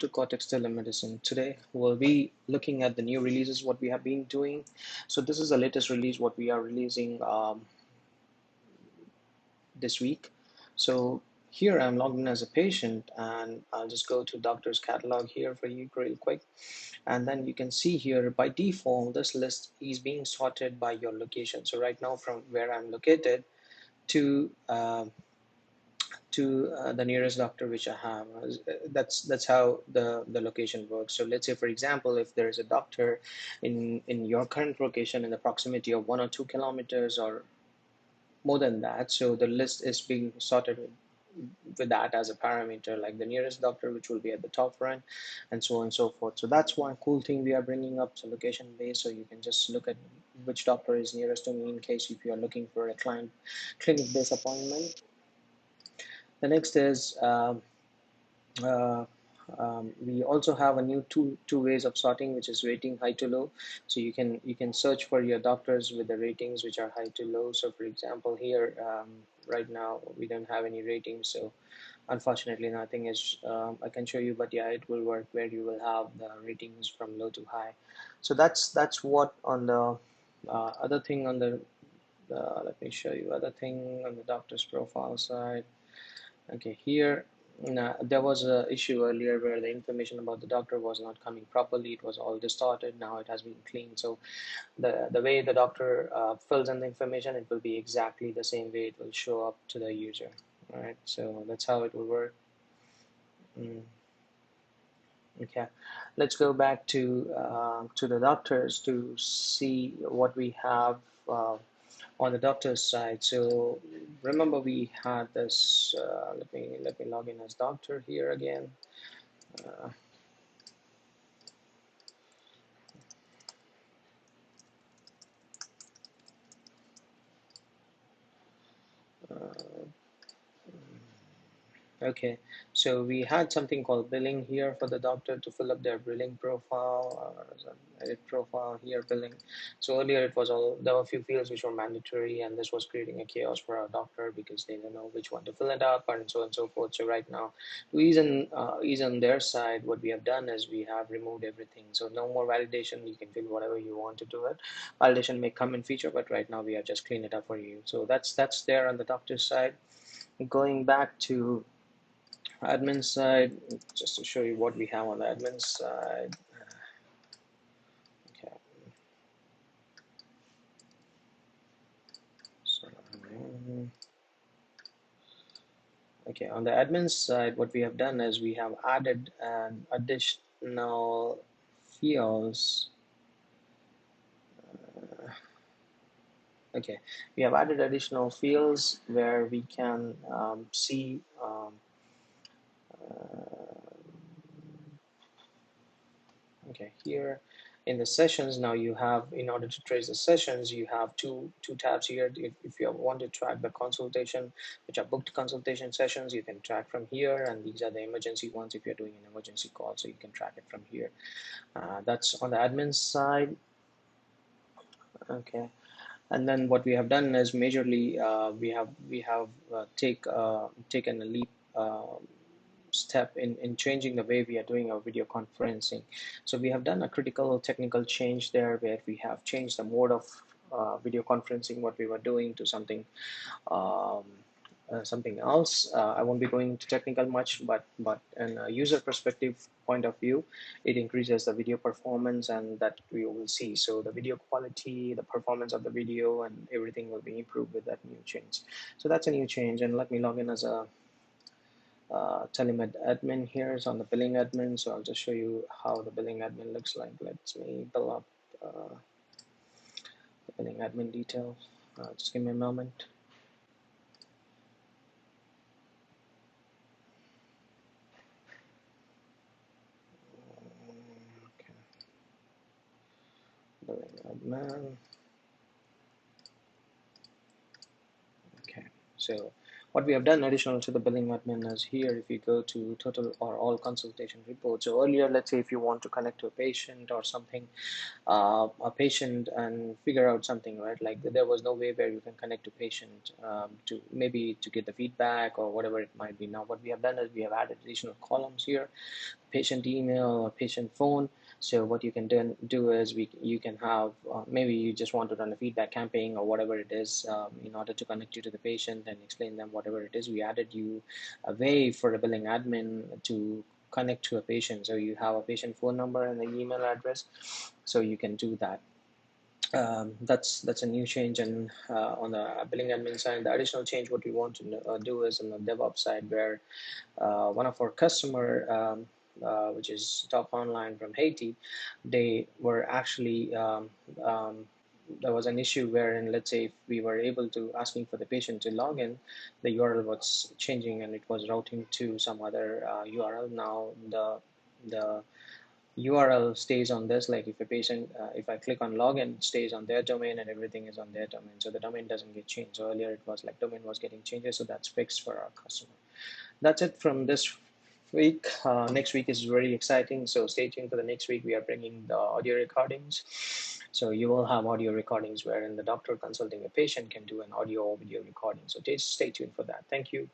to Cortex Telemedicine. Today we'll be looking at the new releases, what we have been doing. So this is the latest release, what we are releasing this week. So here I'm logged in as a patient, and I'll just go to doctor's catalog here for you real quick. And then you can see here by default, this list is being sorted by your location. So right now from where I'm located to the nearest doctor which I have. That's how the location works. So let's say, for example, if there is a doctor in your current location in the proximity of 1 or 2 kilometers or more than that, so the list is being sorted with that as a parameter, like the nearest doctor, which will be at the top front, and so on and so forth. So that's one cool thing we are bringing up, so location based, so you can just look at which doctor is nearest to me in case if you are looking for a clinic based appointment. The next is uh, we also have a new two ways of sorting, which is rating high to low. So you can search for your doctors with the ratings which are high to low. So for example here, right now we don't have any ratings, so unfortunately nothing is I can show you, but yeah, it will work where you will have the ratings from low to high. So that's what on the other thing on the let me show you other thing on the doctor's profile side. Okay, here there was a issue earlier where the information about the doctor was not coming properly. It was all distorted. Now it has been cleaned. So the way the doctor fills in the information, it will be exactly the same way it will show up to the user. All right, so that's how it will work. Mm, okay, let's go back to the doctors to see what we have uh, on the doctor's side. So remember we had this. Let me log in as doctor here again. Uh, uh, Okay, so we had something called billing here for the doctor to fill up their billing profile, edit profile here, billing. So earlier it was all, there were a few fields which were mandatory, and this was creating a chaos for our doctor because they didn't know which one to fill it up and so on and so forth. So right now, to ease on their side, what we have done is we have removed everything. So no more validation, you can fill whatever you want to do it. Validation may come in future, but right now we have just cleaned it up for you. So that's there on the doctor's side. Going back to admin side, just to show you what we have on the admin side. Okay, so, okay, on the admin side, what we have done is we have added an additional fields. Okay, we have added additional fields where we can see okay, here in the sessions, now you have, in order to trace the sessions, you have two tabs here. If you want to track the consultation, which are booked consultation sessions, you can track from here, and these are the emergency ones if you're doing an emergency call, so you can track it from here. That's on the admin side. Okay, and then what we have done is majorly we have taken a leap step in changing the way we are doing our video conferencing. So we have done a critical technical change there where we have changed the mode of video conferencing, what we were doing, to um, something else. I won't be going into technical much, but in a user perspective point of view, it increases the video performance, and that we will see. So the video quality, the performance of the video, and everything will be improved with that new change. So that's a new change, and let me log in as a Telemed admin here is on the billing admin. So I'll just show you how the billing admin looks like. Let me pull up the billing admin details. Just give me a moment. Okay, billing admin. Okay, so what we have done additional to the billing admin is here, if you go to total or all consultation reports. So earlier, let's say if you want to connect to a patient or something, a patient and figure out something, right? Like there was no way where you can connect to patient to maybe to get the feedback or whatever it might be. Now what we have done is we have added additional columns here patient email or patient phone. So what you can do is you can have maybe you just want to run a feedback campaign or whatever it is, in order to connect you to the patient and explain them whatever it is. We added you a way for a billing admin to connect to a patient. So you have a patient phone number and an email address, so you can do that. That's a new change. And on the billing admin side, the additional change what we want to do is on the DevOps side, where one of our customer, which is Top Online from Haiti, they were actually um, there was an issue wherein, let's say, if we were able to asking for the patient to log in, the URL was changing and it was routing to some other URL. Now the URL stays on this, like if a patient, if I click on login, it stays on their domain and everything is on their domain. So the domain doesn't get changed. So earlier it was like domain was getting changes, so that's fixed for our customer. That's it from this week. Next week is very exciting, so stay tuned for the next week. We are bringing the audio recordings. So you will have audio recordings wherein the doctor consulting a patient can do an audio or video recording. So stay tuned for that. Thank you.